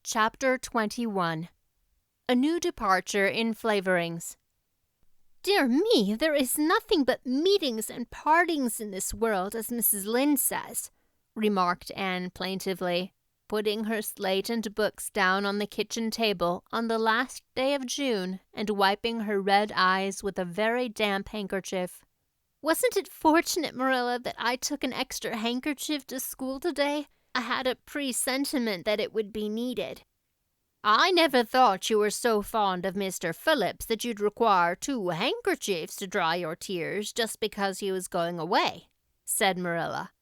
Chapter 21. A New Departure in Flavorings. "Dear me, there is nothing but meetings and partings in this world, as Mrs. Lynde says," remarked Anne plaintively, putting her slate and books down on the kitchen table on the last day of June and wiping her red eyes with a very damp handkerchief. "Wasn't it fortunate, Marilla, that I took an extra handkerchief to school today? I had a presentiment that it would be needed." "I never thought you were so fond of Mr. Phillips that you'd require 2 handkerchiefs to dry your tears just because he was going away," said Marilla.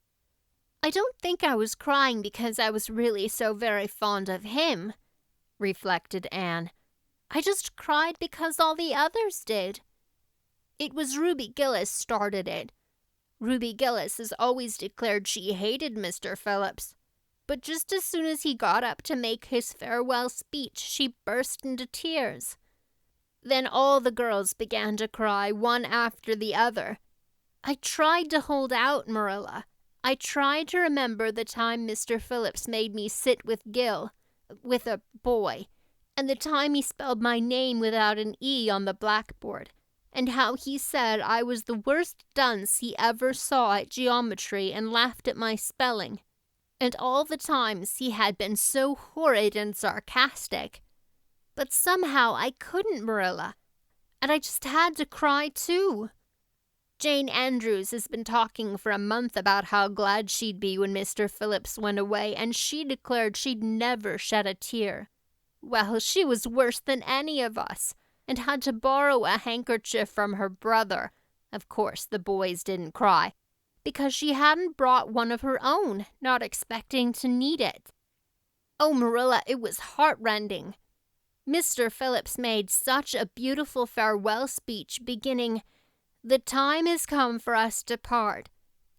"I don't think I was crying because I was really so very fond of him," reflected Anne. "I just cried because all the others did. It was Ruby Gillis started it. Ruby Gillis has always declared she hated Mr. Phillips. But just as soon as he got up to make his farewell speech, she burst into tears. Then all the girls began to cry, one after the other. I tried to hold out, Marilla. I tried to remember the time Mr. Phillips made me sit with a boy, and the time he spelled my name without an E on the blackboard, and how he said I was the worst dunce he ever saw at geometry and laughed at my spelling. And all the times he had been so horrid and sarcastic. But somehow I couldn't, Marilla, and I just had to cry too. Jane Andrews has been talking for a month about how glad she'd be when Mr. Phillips went away, and she declared she'd never shed a tear. Well, she was worse than any of us, and had to borrow a handkerchief from her brother. Of course, the boys didn't cry, because she hadn't brought one of her own, not expecting to need it. Oh, Marilla, it was heartrending. Mr. Phillips made such a beautiful farewell speech beginning, 'The time has come for us to part.'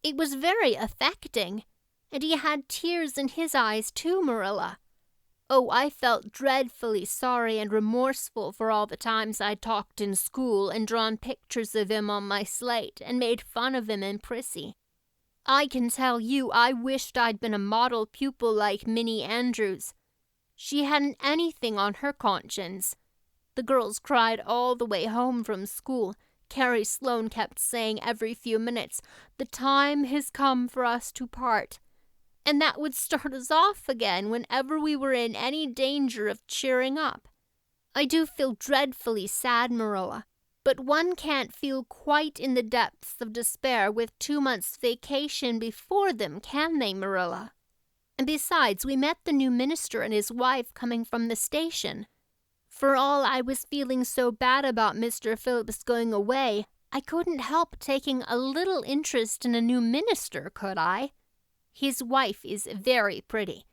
It was very affecting, and he had tears in his eyes too, Marilla. Oh, I felt dreadfully sorry and remorseful for all the times I talked in school and drawn pictures of him on my slate and made fun of him and Prissy. I can tell you I wished I'd been a model pupil like Minnie Andrews. She hadn't anything on her conscience. The girls cried all the way home from school. Carrie Sloane kept saying every few minutes, 'The time has come for us to part.' And that would start us off again whenever we were in any danger of cheering up. I do feel dreadfully sad, Marilla, but one can't feel quite in the depths of despair with 2 months' vacation before them, can they, Marilla? And besides, we met the new minister and his wife coming from the station. For all I was feeling so bad about Mr. Phillips going away, I couldn't help taking a little interest in a new minister, could I? His wife is very pretty.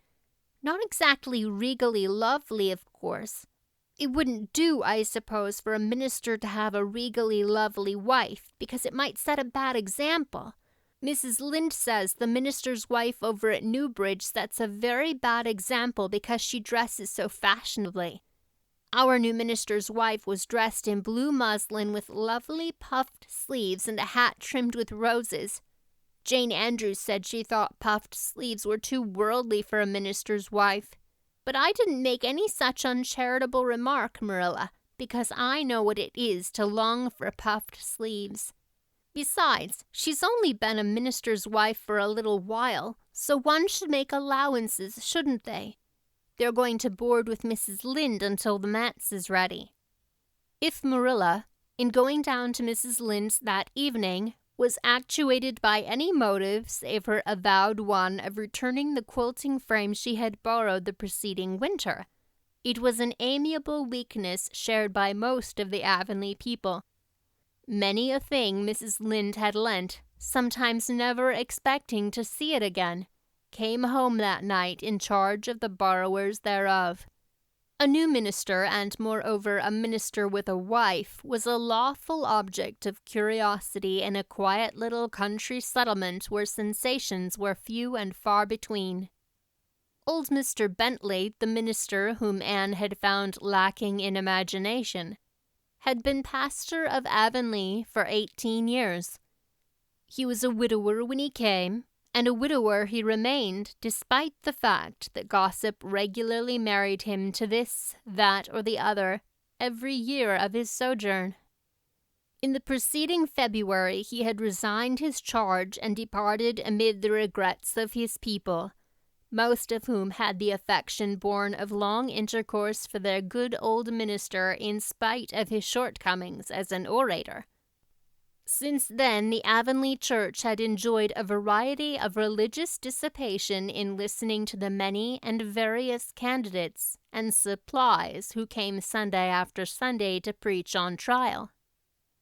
Not exactly regally lovely, of course. It wouldn't do, I suppose, for a minister to have a regally lovely wife, because it might set a bad example. Mrs. Lynde says the minister's wife over at Newbridge sets a very bad example because she dresses so fashionably. Our new minister's wife was dressed in blue muslin with lovely puffed sleeves and a hat trimmed with roses. Jane Andrews said she thought puffed sleeves were too worldly for a minister's wife. But I didn't make any such uncharitable remark, Marilla, because I know what it is to long for puffed sleeves. Besides, she's only been a minister's wife for a little while, so one should make allowances, shouldn't they? They're going to board with Mrs. Lynde until the manse is ready." If Marilla, in going down to Mrs. Lynde's that evening, was actuated by any motive save her avowed one of returning the quilting frame she had borrowed the preceding winter, it was an amiable weakness shared by most of the Avonlea people. Many a thing Mrs. Lynde had lent, sometimes never expecting to see it again, came home that night in charge of the borrowers thereof. A new minister, and moreover a minister with a wife, was a lawful object of curiosity in a quiet little country settlement where sensations were few and far between. Old Mr. Bentley, the minister whom Anne had found lacking in imagination, had been pastor of Avonlea for 18 years. He was a widower when he came, and a widower he remained despite the fact that gossip regularly married him to this, that, or the other every year of his sojourn. In the preceding February he had resigned his charge and departed amid the regrets of his people, most of whom had the affection born of long intercourse for their good old minister in spite of his shortcomings as an orator. Since then, the Avonlea Church had enjoyed a variety of religious dissipation in listening to the many and various candidates and supplies who came Sunday after Sunday to preach on trial.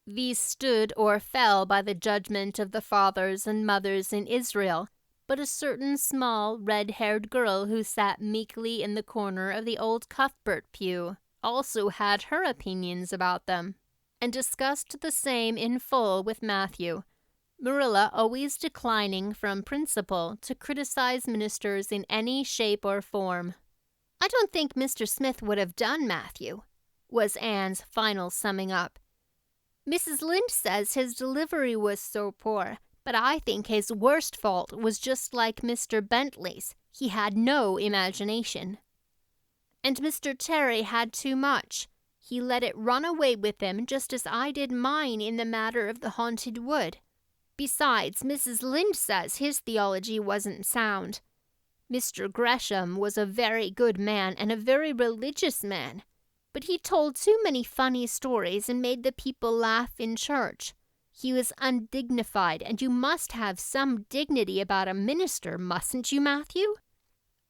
These stood or fell by the judgment of the fathers and mothers in Israel, but a certain small, red-haired girl who sat meekly in the corner of the old Cuthbert pew also had her opinions about them, and discussed the same in full with Matthew, Marilla always declining from principle to criticize ministers in any shape or form. "I don't think Mr. Smith would have done, Matthew," was Anne's final summing up. "Mrs. Lynde says his delivery was so poor, but I think his worst fault was just like Mr. Bentley's. He had no imagination. And Mr. Terry had too much. He let it run away with him just as I did mine in the matter of the haunted wood. Besides, Mrs. Lynde says his theology wasn't sound. Mr. Gresham was a very good man and a very religious man, but he told too many funny stories and made the people laugh in church. He was undignified, and you must have some dignity about a minister, mustn't you, Matthew?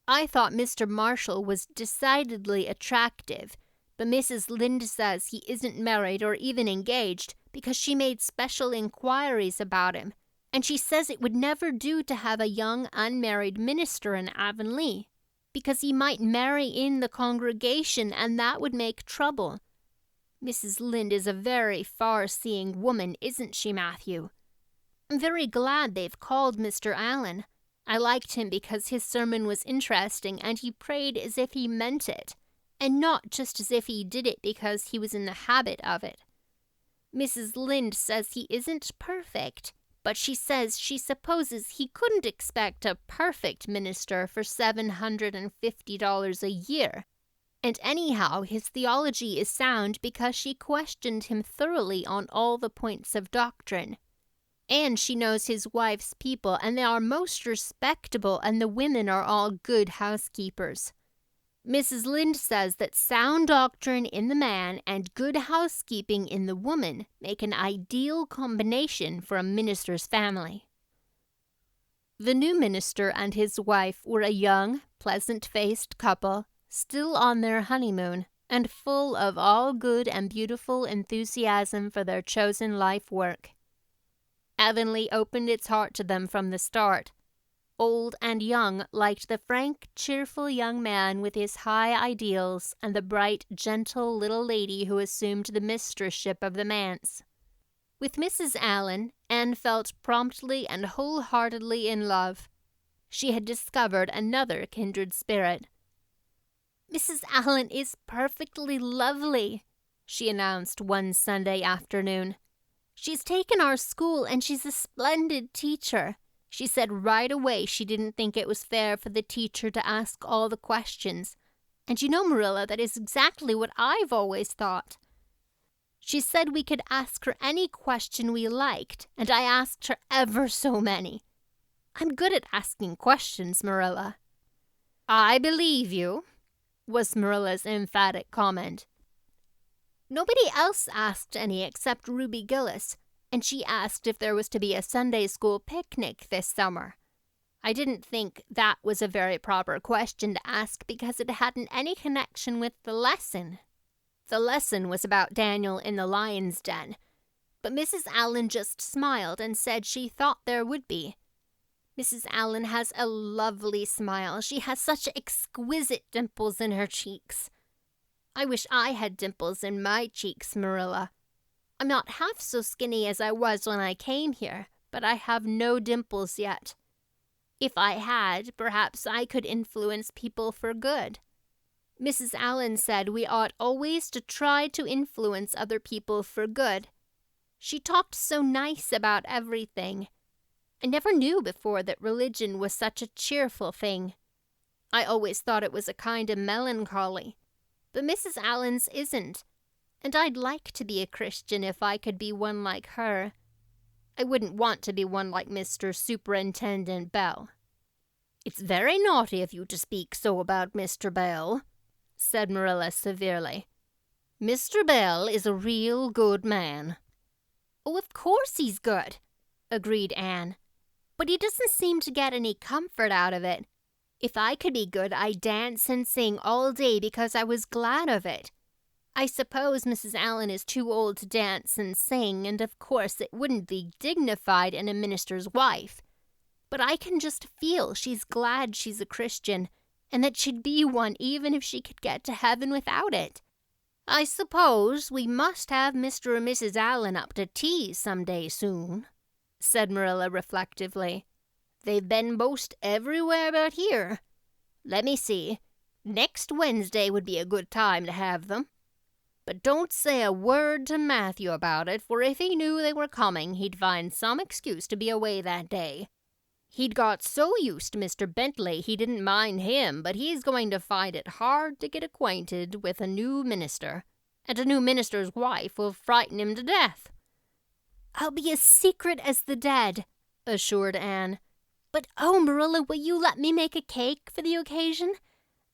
I thought Mr. Marshall was decidedly attractive, but Mrs. Lynde says he isn't married or even engaged because she made special inquiries about him, and she says it would never do to have a young unmarried minister in Avonlea, because he might marry in the congregation, and that would make trouble. Mrs. Lynde is a very far-seeing woman, isn't she, Matthew? I'm very glad they've called Mr. Allen. I liked him because his sermon was interesting, and he prayed as if he meant it, and not just as if he did it because he was in the habit of it. Mrs. Lynde says he isn't perfect, but she says she supposes he couldn't expect a perfect minister for $750 a year. And anyhow, his theology is sound because she questioned him thoroughly on all the points of doctrine. And she knows his wife's people, and they are most respectable, and the women are all good housekeepers. Mrs. Lynde says that sound doctrine in the man and good housekeeping in the woman make an ideal combination for a minister's family. The new minister and his wife were a young, pleasant-faced couple, still on their honeymoon, and full of all good and beautiful enthusiasm for their chosen life work. Avonlea opened its heart to them from the start. Old and young liked the frank, cheerful young man with his high ideals and the bright, gentle little lady who assumed the mistressship of the manse. With Mrs. Allen, Anne felt promptly and wholeheartedly in love. She had discovered another kindred spirit. "Mrs. Allen is perfectly lovely," she announced one Sunday afternoon. "She's taken our school, and she's a splendid teacher. She said right away she didn't think it was fair for the teacher to ask all the questions. And you know, Marilla, that is exactly what I've always thought. She said we could ask her any question we liked, and I asked her ever so many. I'm good at asking questions, Marilla." "I believe you," was Marilla's emphatic comment. "Nobody else asked any except Ruby Gillis, and she asked if there was to be a Sunday school picnic this summer. I didn't think that was a very proper question to ask because it hadn't any connection with the lesson. The lesson was about Daniel in the lion's den, but Mrs. Allen just smiled and said she thought there would be. Mrs. Allen has a lovely smile. She has such exquisite dimples in her cheeks. I wish I had dimples in my cheeks, Marilla. I'm not half so skinny as I was when I came here, but I have no dimples yet. If I had, perhaps I could influence people for good. Mrs. Allen said we ought always to try to influence other people for good. She talked so nice about everything. I never knew before that religion was such a cheerful thing. I always thought it was a kind of melancholy. But Mrs. Allen's isn't, and I'd like to be a Christian if I could be one like her. I wouldn't want to be one like Mr. Superintendent Bell." "It's very naughty of you to speak so about Mr. Bell," said Marilla severely. "Mr. Bell is a real good man." "Oh, of course he's good," agreed Anne. "But he doesn't seem to get any comfort out of it. If I could be good, I'd dance and sing all day because I was glad of it. I suppose Mrs. Allen is too old to dance and sing, and of course it wouldn't be dignified in a minister's wife. But I can just feel she's glad she's a Christian, and that she'd be one even if she could get to heaven without it. I suppose we must have Mr. and Mrs. Allen up to tea some day soon," said Marilla reflectively. "They've been most everywhere about here. Let me see. Next Wednesday would be a good time to have them. But don't say a word to Matthew about it, for if he knew they were coming, he'd find some excuse to be away that day. He'd got so used to Mr. Bentley he didn't mind him, but he's going to find it hard to get acquainted with a new minister, and a new minister's wife will frighten him to death." "I'll be as secret as the dead," assured Anne. "But oh, Marilla, will you let me make a cake for the occasion?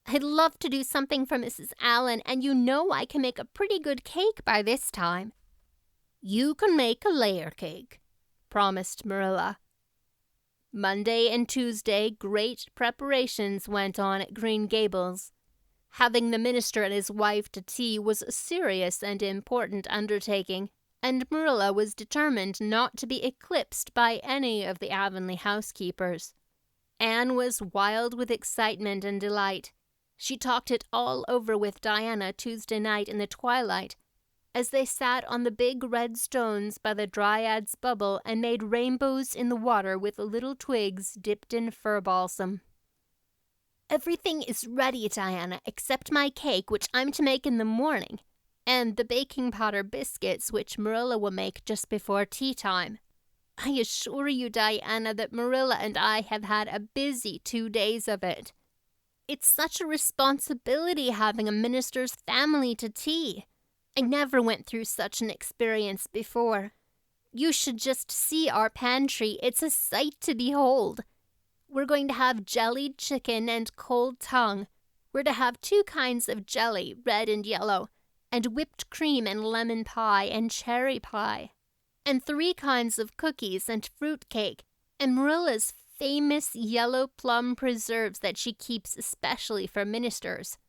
I'd love to do something for Mrs. Allen, and you know I can make a pretty good cake by this time." "You can make a layer cake," promised Marilla. Monday and Tuesday, great preparations went on at Green Gables. Having the minister and his wife to tea was a serious and important undertaking, and Marilla was determined not to be eclipsed by any of the Avonlea housekeepers. Anne was wild with excitement and delight. She talked it all over with Diana Tuesday night in the twilight, as they sat on the big red stones by the Dryad's bubble and made rainbows in the water with little twigs dipped in fir balsam. "Everything is ready, Diana, except my cake, which I'm to make in the morning, and the baking powder biscuits, which Marilla will make just before tea time. I assure you, Diana, that Marilla and I have had a busy 2 days of it. It's such a responsibility having a minister's family to tea. I never went through such an experience before. You should just see our pantry. It's a sight to behold. We're going to have jellied chicken and cold tongue. We're to have 2 kinds of jelly, red and yellow, and whipped cream and lemon pie and cherry pie, and 3 kinds of cookies and fruit cake, and Marilla's famous yellow plum preserves that she keeps especially for ministers,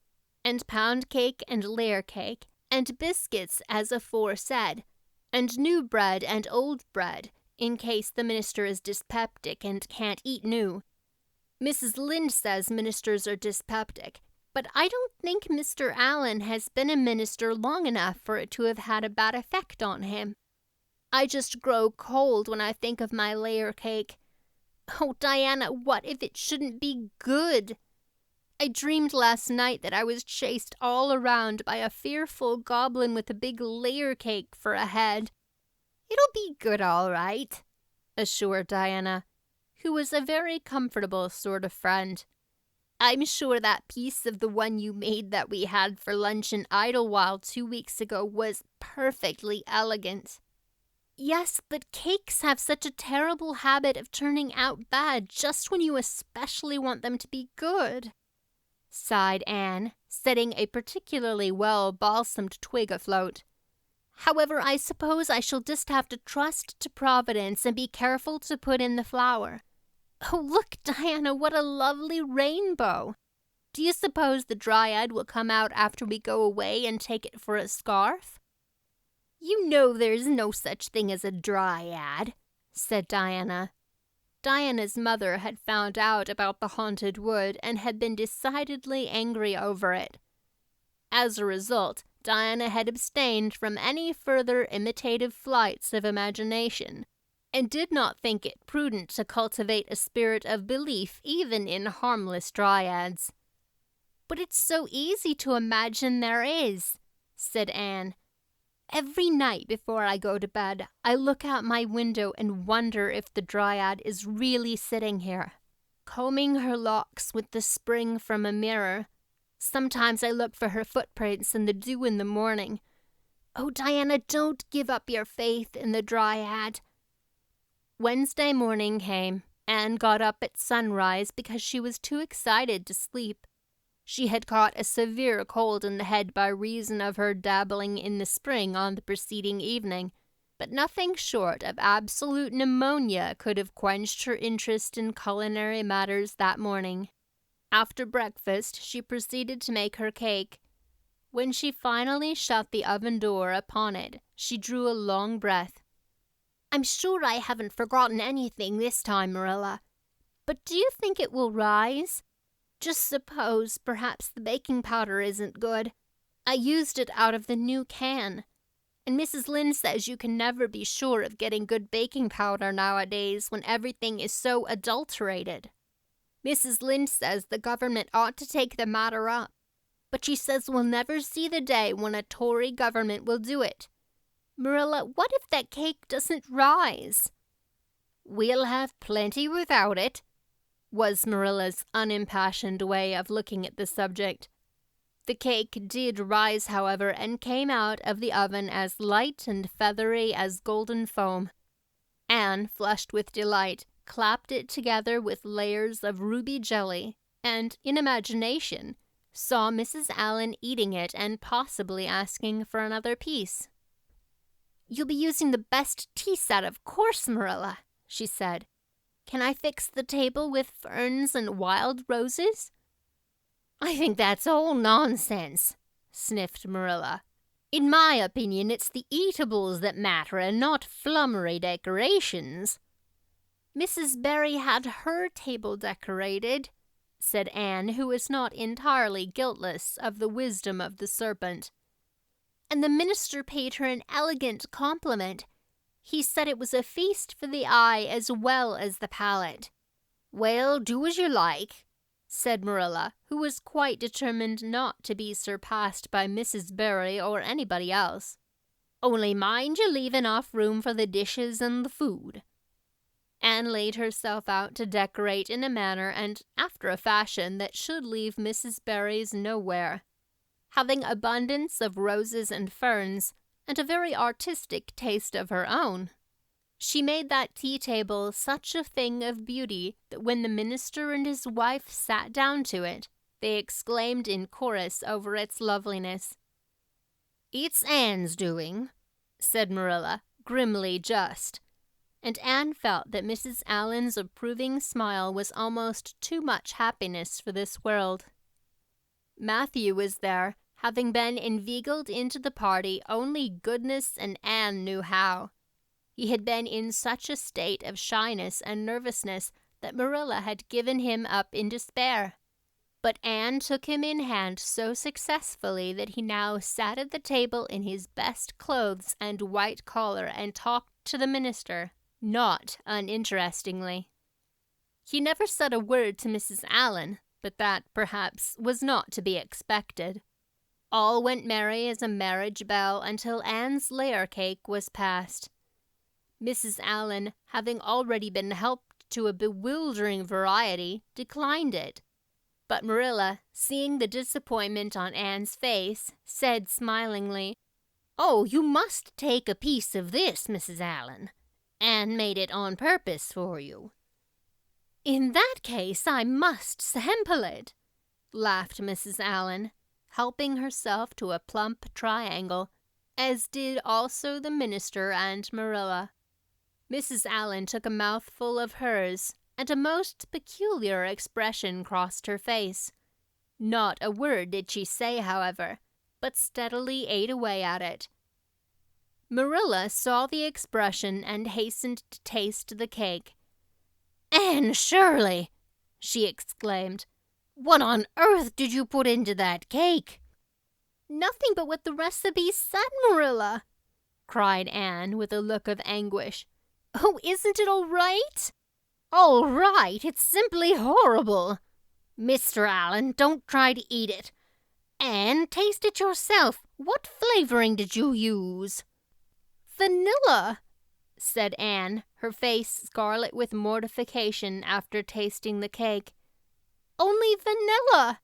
and pound cake and layer cake, and biscuits as aforesaid, and new bread and old bread, in case the minister is dyspeptic and can't eat new. Mrs. Lynde says ministers are dyspeptic, but I don't think Mr. Allen has been a minister long enough for it to have had a bad effect on him. I just grow cold when I think of my layer cake. Oh, Diana, what if it shouldn't be good? I dreamed last night that I was chased all around by a fearful goblin with a big layer cake for a head. It'll be good all right, assured Diana, who was a very comfortable sort of friend. I'm sure that piece of the one you made that we had for lunch in Idlewild 2 weeks ago was perfectly elegant. Yes, but cakes have such a terrible habit of turning out bad just when you especially want them to be good, sighed Anne, setting a particularly well-balsamed twig afloat. However, I suppose I shall just have to trust to Providence and be careful to put in the flour. Oh, look, Diana, what a lovely rainbow! Do you suppose the Dryad will come out after we go away and take it for a scarf? You know there's no such thing as a Dryad, said Diana. Diana's mother had found out about the haunted wood and had been decidedly angry over it. As a result, Diana had abstained from any further imitative flights of imagination, and did not think it prudent to cultivate a spirit of belief even in harmless dryads. But it's so easy to imagine there is, said Anne. Every night before I go to bed, I look out my window and wonder if the dryad is really sitting here, combing her locks with the spring from a mirror. Sometimes I look for her footprints in the dew in the morning. Oh, Diana, don't give up your faith in the dryad. Wednesday morning came. Anne got up at sunrise because she was too excited to sleep. She had caught a severe cold in the head by reason of her dabbling in the spring on the preceding evening, but nothing short of absolute pneumonia could have quenched her interest in culinary matters that morning. After breakfast, she proceeded to make her cake. When she finally shut the oven door upon it, she drew a long breath. "I'm sure I haven't forgotten anything this time, Marilla. But do you think it will rise? Just suppose perhaps the baking powder isn't good. I used it out of the new can. And Mrs. Lynde says you can never be sure of getting good baking powder nowadays when everything is so adulterated. Mrs. Lynde says the government ought to take the matter up. But she says we'll never see the day when a Tory government will do it. Marilla, what if that cake doesn't rise?" "We'll have plenty without it," was Marilla's unimpassioned way of looking at the subject. The cake did rise, however, and came out of the oven as light and feathery as golden foam. Anne, flushed with delight, clapped it together with layers of ruby jelly, and, in imagination, saw Mrs. Allen eating it and possibly asking for another piece. "You'll be using the best tea set, of course, Marilla," she said. "Can I fix the table with ferns and wild roses?" "I think that's all nonsense," sniffed Marilla. "In my opinion, it's the eatables that matter and not flummery decorations." "Mrs. Barry had her table decorated," said Anne, who was not entirely guiltless of the wisdom of the serpent. "And the minister paid her an elegant compliment. He said it was a feast for the eye as well as the palate." "Well, do as you like," said Marilla, who was quite determined not to be surpassed by Mrs. Barry or anybody else. "Only mind you leave enough room for the dishes and the food." Anne laid herself out to decorate in a manner and after a fashion that should leave Mrs. Barry's nowhere. Having abundance of roses and ferns, and a very artistic taste of her own, she made that tea table such a thing of beauty that when the minister and his wife sat down to it, they exclaimed in chorus over its loveliness. "It's Anne's doing," said Marilla, grimly just, and Anne felt that Mrs. Allen's approving smile was almost too much happiness for this world. Matthew was there, having been inveigled into the party only goodness and Anne knew how. He had been in such a state of shyness and nervousness that Marilla had given him up in despair. But Anne took him in hand so successfully that he now sat at the table in his best clothes and white collar and talked to the minister, not uninterestingly. He never said a word to Mrs. Allen, but that, perhaps, was not to be expected. All went merry as a marriage bell until Anne's layer cake was passed. Mrs. Allen, having already been helped to a bewildering variety, declined it. But Marilla, seeing the disappointment on Anne's face, said smilingly, "Oh, you must take a piece of this, Mrs. Allen. Anne made it on purpose for you." "In that case, I must sample it," laughed Mrs. Allen, helping herself to a plump triangle, as did also the minister and Marilla. Mrs. Allen took a mouthful of hers, and a most peculiar expression crossed her face. Not a word did she say, however, but steadily ate away at it. Marilla saw the expression and hastened to taste the cake. "Anne Shirley!" she exclaimed. "What on earth did you put into that cake?" "Nothing but what the recipe said, Marilla," cried Anne with a look of anguish. "Oh, isn't it all right?" "All right? It's simply horrible. Mr. Allen, don't try to eat it. Anne, taste it yourself. What flavoring did you use?" "Vanilla," said Anne, her face scarlet with mortification after tasting the cake. "Only vanilla.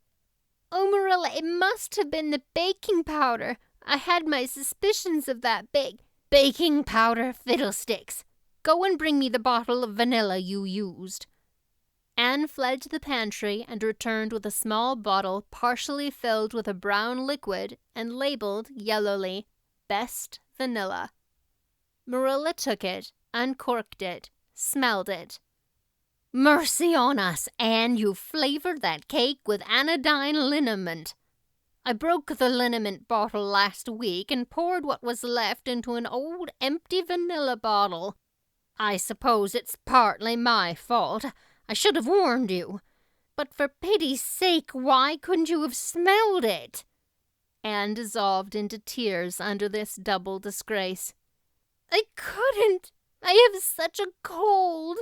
Oh, Marilla, it must have been the baking powder. I had my suspicions of that baking powder, fiddlesticks. Go and bring me the bottle of vanilla you used." Anne fled to the pantry and returned with a small bottle partially filled with a brown liquid and labeled yellowly, "Best Vanilla." Marilla took it, uncorked it, smelled it. "Mercy on us, Anne, you flavored that cake with anodyne liniment. I broke the liniment bottle last week and poured what was left into an old empty vanilla bottle. I suppose it's partly my fault. I should have warned you. But for pity's sake, why couldn't you have smelled it?" Anne dissolved into tears under this double disgrace. "I couldn't. I have such a cold."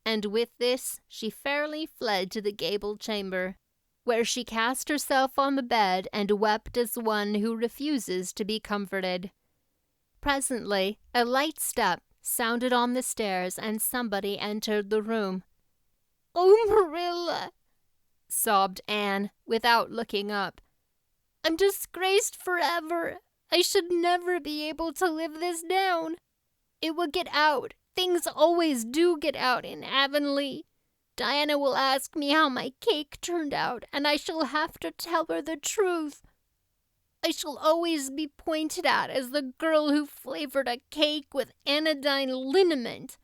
And with this, she fairly fled to the gable chamber, where she cast herself on the bed and wept as one who refuses to be comforted. Presently, a light step sounded on the stairs and somebody entered the room. "Oh, Marilla," sobbed Anne, without looking up. "I'm disgraced forever. I should never be able to live this down. It will get out. Things always do get out in Avonlea. Diana will ask me how my cake turned out, and I shall have to tell her the truth. I shall always be pointed at as the girl who flavored a cake with anodyne liniment.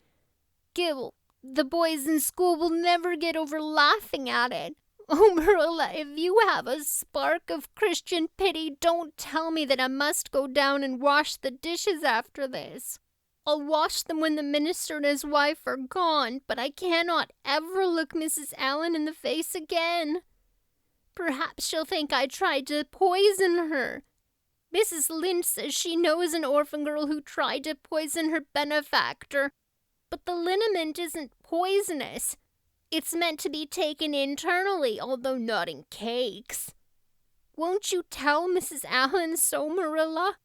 Gil, the boys in school will never get over laughing at it. Oh, Marilla, if you have a spark of Christian pity, don't tell me that I must go down and wash the dishes after this. I'll wash them when the minister and his wife are gone, but I cannot ever look Mrs. Allen in the face again. Perhaps she'll think I tried to poison her. Mrs. Lynde says she knows an orphan girl who tried to poison her benefactor. But the liniment isn't poisonous. It's meant to be taken internally, although not in cakes. Won't you tell Mrs. Allen so, Marilla?"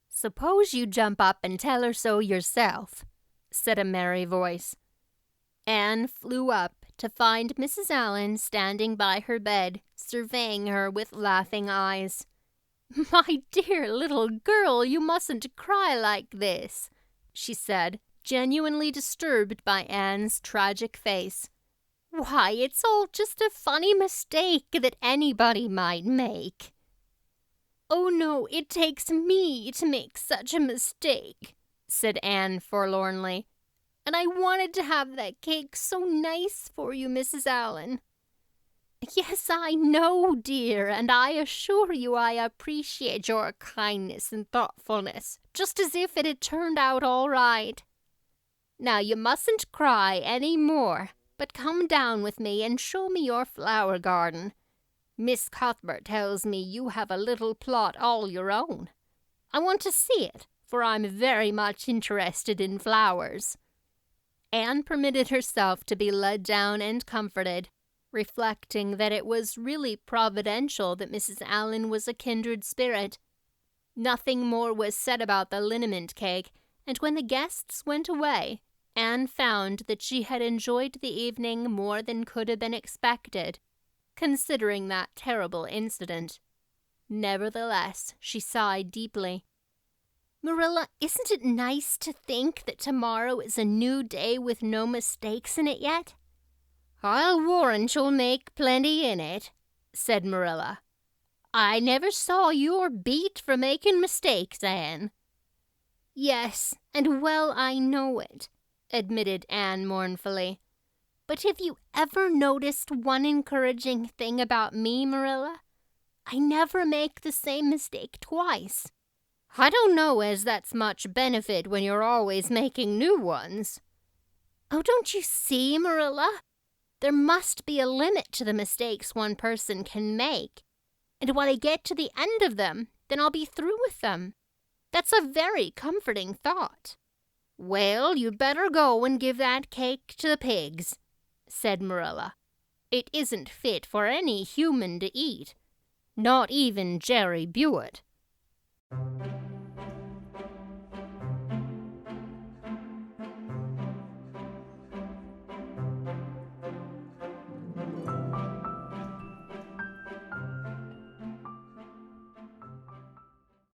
"Suppose you jump up and tell her so yourself," said a merry voice. Anne flew up to find Mrs. Allen standing by her bed, surveying her with laughing eyes. "My dear little girl, you mustn't cry like this," she said, genuinely disturbed by Anne's tragic face. "Why, it's all just a funny mistake that anybody might make." "Oh, no, it takes me to make such a mistake," said Anne forlornly. "And I wanted to have that cake so nice for you, Mrs. Allen." "Yes, I know, dear, and I assure you I appreciate your kindness and thoughtfulness, just as if it had turned out all right. Now, you mustn't cry any more, but come down with me and show me your flower garden. Miss Cuthbert tells me you have a little plot all your own. I want to see it, for I'm very much interested in flowers." Anne permitted herself to be led down and comforted, reflecting that it was really providential that Mrs. Allen was a kindred spirit. Nothing more was said about the liniment cake, and when the guests went away, Anne found that she had enjoyed the evening more than could have been expected, considering that terrible incident. Nevertheless, she sighed deeply. "Marilla, isn't it nice to think that tomorrow is a new day with no mistakes in it yet?" "I'll warrant you'll make plenty in it," said Marilla. "I never saw your beat for making mistakes, Anne." "Yes, and well I know it," admitted Anne mournfully. "But have you ever noticed one encouraging thing about me, Marilla? I never make the same mistake twice." "I don't know as that's much benefit when you're always making new ones." "Oh, don't you see, Marilla? There must be a limit to the mistakes one person can make. And when I get to the end of them, then I'll be through with them. That's a very comforting thought." "Well, you'd better go and give that cake to the pigs," said Marilla. "It isn't fit for any human to eat. Not even Jerry Buett.